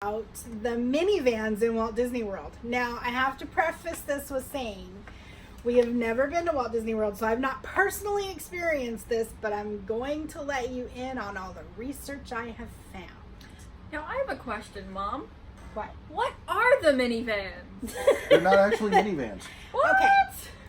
About the minivans in Walt Disney World. Now, I have to preface this with saying we have never been to Walt Disney World, so I've not personally experienced this, but I'm going to let you in on all the research I have found. Now, I have a question, Mom. What? What are the minivans? They're not actually minivans. What? Okay.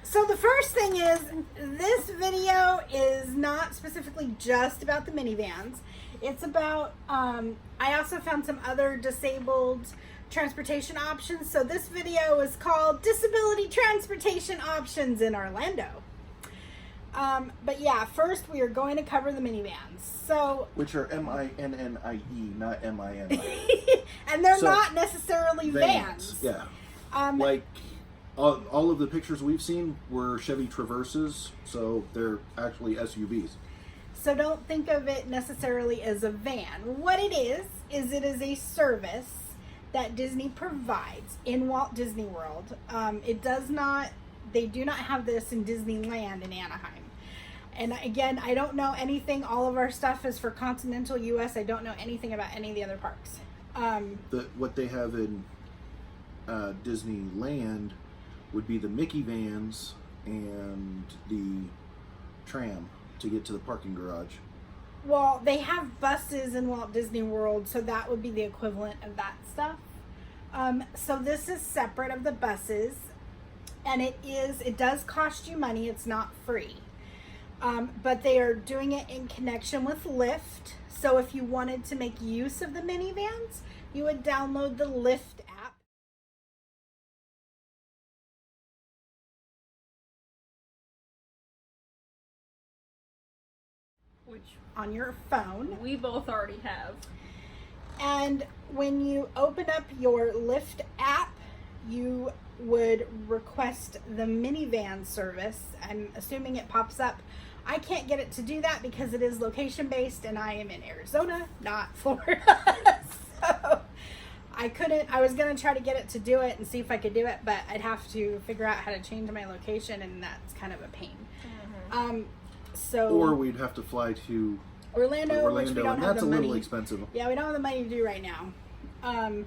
So the first thing is, this video is not specifically just about the minivans. It's about, I also found some other disabled transportation options. So this video is called Disability Transportation Options in Orlando. But yeah, first we are going to cover the minivans. So, Which are M-I-N-N-I-E, not M-I-N-I. and they're not necessarily vans. Yeah. Like, all of the pictures we've seen were Chevy Traverses, so they're actually SUVs. So don't think of it necessarily as a van. What it is it is a service that Disney provides in Walt Disney World. They do not have this in Disneyland in Anaheim. And again, I don't know anything. All of our stuff is for continental US. I don't know anything about any of the other parks. What they have in Disneyland would be the Mickey Vans and the tram to get to the parking garage. Well, they have buses in Walt Disney World, so that would be the equivalent of that stuff. So this is separate of the buses, and it does cost you money. It's not free. But they are doing it in connection with Lyft. So if you wanted to make use of the minivans, you would download the Lyft app. Which On your phone. we both already have. And when you open up your Lyft app, you would request the minivan service. I'm assuming it pops up. I can't get it to do that because it is location based and I am in Arizona, not Florida. So I was going to try to get it to do it and see if I could do it, but I'd have to figure out how to change my location, and that's kind of a pain. Mm-hmm. Or we'd have to fly to Orlando, which we don't and have that's the a money. little expensive. Yeah, we don't have the money to do right now. And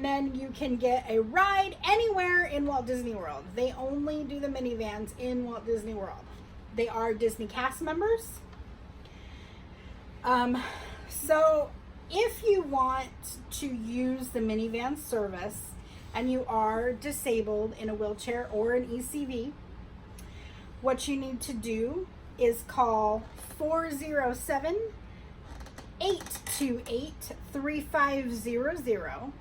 then you can get a ride anywhere in Walt Disney World. They only do the minivans in Walt Disney World. They are Disney cast members. So if you want to use the minivan service and you are disabled in a wheelchair or an ECV, what you need to do is call 407-828-3500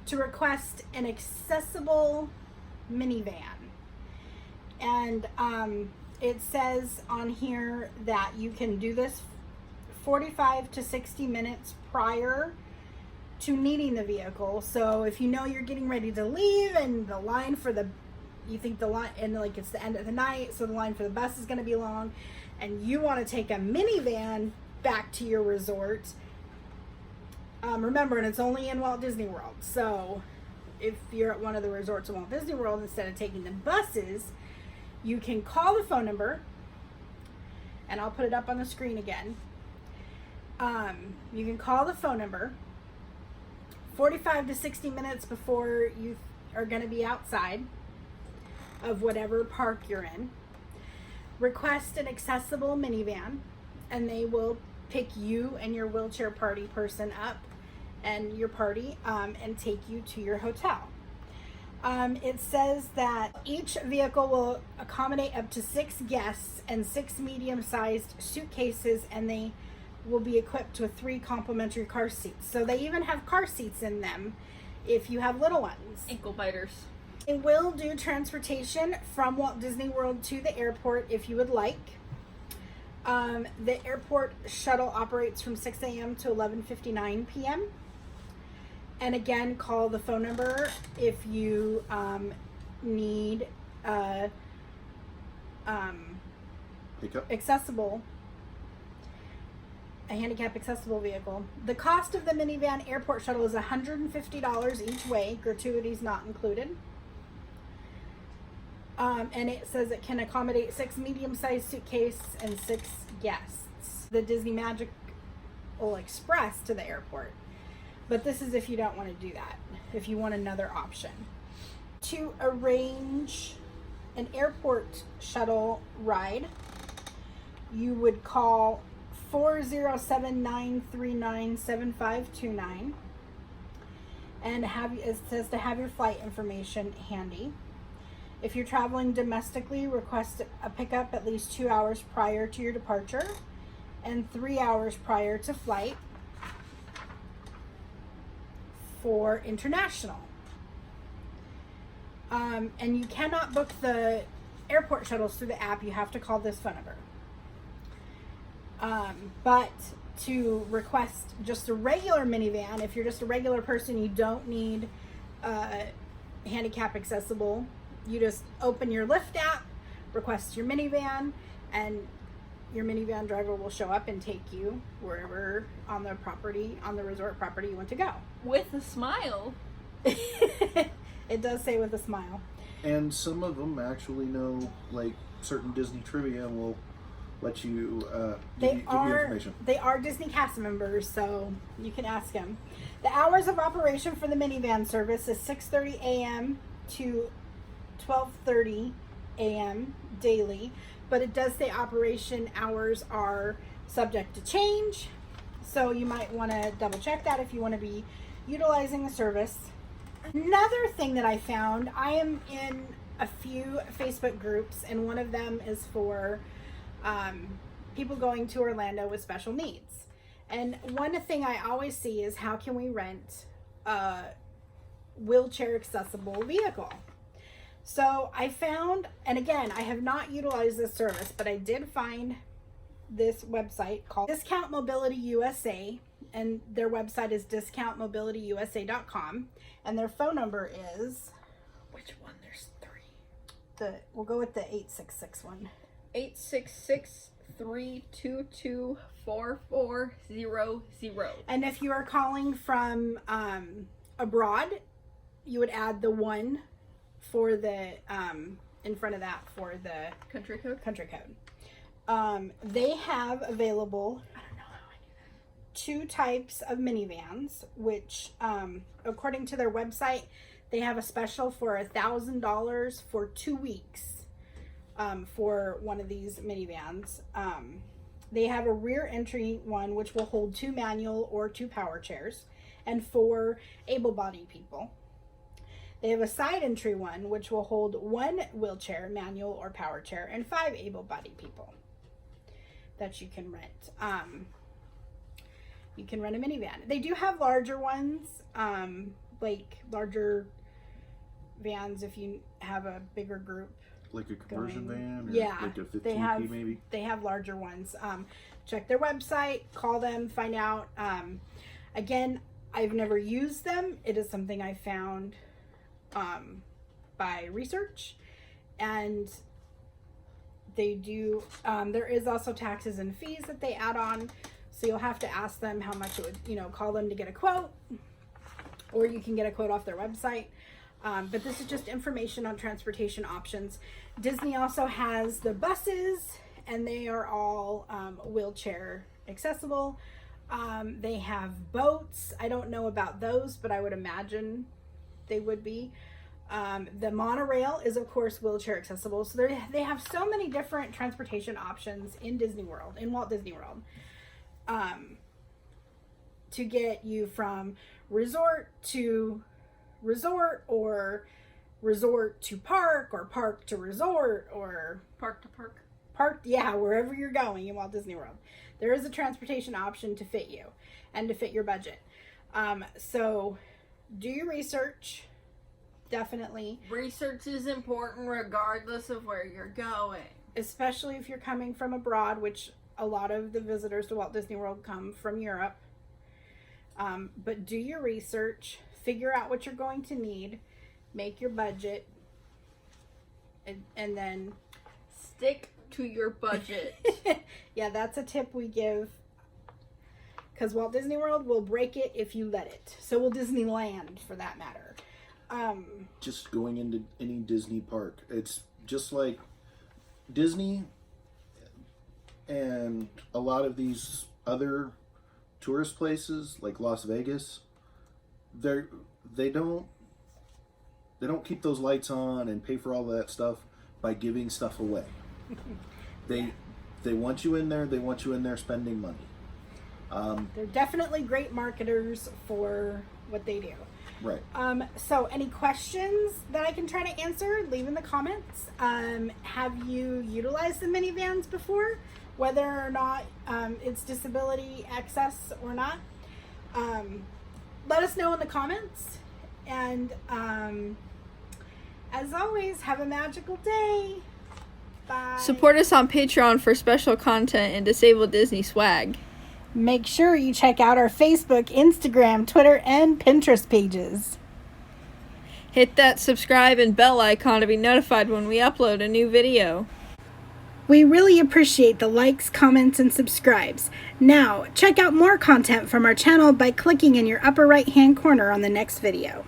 to request an accessible minivan. And it says on here that you can do this 45 to 60 minutes prior to needing the vehicle. So if you know you're getting ready to leave and it's the end of the night, so the line for the bus is going to be long, and you want to take a minivan back to your resort, remember, and it's only in Walt Disney World, so if you're at one of the resorts in Walt Disney World, instead of taking the buses, you can call the phone number, and I'll put it up on the screen again. You can call the phone number 45 to 60 minutes before you are going to be outside of whatever park you're in. Request an accessible minivan, and they will pick you and your wheelchair party person up and your party and take you to your hotel. It says that each vehicle will accommodate up to 6 guests and 6 medium-sized suitcases, and they will be equipped with 3 complimentary car seats. So they even have car seats in them if you have little ones. Ankle biters. They will do transportation from Walt Disney World to the airport if you would like. The airport shuttle operates from 6 a.m. to 11:59 p.m. And again, call the phone number if you need a handicap accessible vehicle. The cost of the minivan airport shuttle is $150 each way, gratuities not included. And it says it can accommodate 6 medium-sized suitcases and 6 guests. The Disney Magical Express to the airport But this is if you don't want to do that, if you want another option. To arrange an airport shuttle ride, you would call 407-939-7529 and it says to have your flight information handy. If you're traveling domestically, request a pickup at least 2 hours prior to your departure and 3 hours prior to flight. For international. And you cannot book the airport shuttles through the app. You have to call this phone number. But to request just a regular minivan, if you're just a regular person, you don't need handicap accessible. You just open your Lyft app, request your minivan, and your minivan driver will show up and take you wherever on the property, on the resort property you want to go. With a smile. It does say with a smile. And some of them actually know, like, certain Disney trivia and will let you give you information. They are Disney cast members, so you can ask them. The hours of operation for the minivan service is 6:30 a.m. to 12:30 a.m. daily, but it does say operation hours are subject to change, so you might want to double check that if you want to be utilizing the service. Another thing that I found, I am in a few Facebook groups, and one of them is for people going to Orlando with special needs. And one thing I always see is how can we rent a wheelchair accessible vehicle. So I found, and again, I have not utilized this service, but I did find this website called Discount Mobility USA, and their website is discountmobilityusa.com, and their phone number is, Which one? There's 3. We'll go with the 866 one. 866-322-4400. And if you are calling from abroad, you would add the 1 for the in front of that for the Country code? country code. They have available, I don't know how I do that. 2 types of minivans, which according to their website, they have a special for $1,000 for 2 weeks for one of these minivans. They have a rear entry one which will hold 2 manual or 2 power chairs and 4 able-bodied people. They have a side entry one which will hold 1 wheelchair, manual or power chair, and 5 able-bodied people that you can rent. You can rent a minivan. They do have larger ones, like larger vans if you have a bigger group. Like a conversion van? Or Yeah, like a 15P they have maybe? They have larger ones. Check their website, call them, find out. Again, I've never used them. It is something I found by research, and they do. There is also taxes and fees that they add on, so you'll have to ask them how much it would. Call them to get a quote, or you can get a quote off their website. But this is just information on transportation options. Disney also has the buses, and they are all wheelchair accessible. They have boats. I don't know about those, but I would imagine they would be. The monorail is, of course, wheelchair accessible. So they have so many different transportation options in Disney World, in Walt Disney World, to get you from resort to resort, or resort to park, or park to resort, or Park to park. wherever you're going in Walt Disney World. There is a transportation option to fit you and to fit your budget. So do your research. Definitely. Research is important regardless of where you're going. Especially if you're coming from abroad, which a lot of the visitors to Walt Disney World come from Europe. But do your research. Figure out what you're going to need, make your budget, and then stick to your budget. Yeah, that's a tip we give, because Walt Disney World will break it if you let it. So will Disneyland, for that matter. Just going into any Disney park, it's just like Disney and a lot of these other tourist places like Las Vegas. they don't keep those lights on and pay for all that stuff by giving stuff away. They want you in there. They want you in there spending money. They're definitely great marketers for what they do. Right. So any questions that I can try to answer, leave in the comments. Have you utilized the minivans before? Whether or not it's disability access or not. Let us know in the comments. And as always, have a magical day. Bye. Support us on Patreon for special content and Disabled Disney swag. Make sure you check out our Facebook, Instagram, Twitter, and Pinterest pages. Hit that subscribe and bell icon to be notified when we upload a new video. We really appreciate the likes, comments, and subscribes. Now, check out more content from our channel by clicking in your upper right-hand corner on the next video.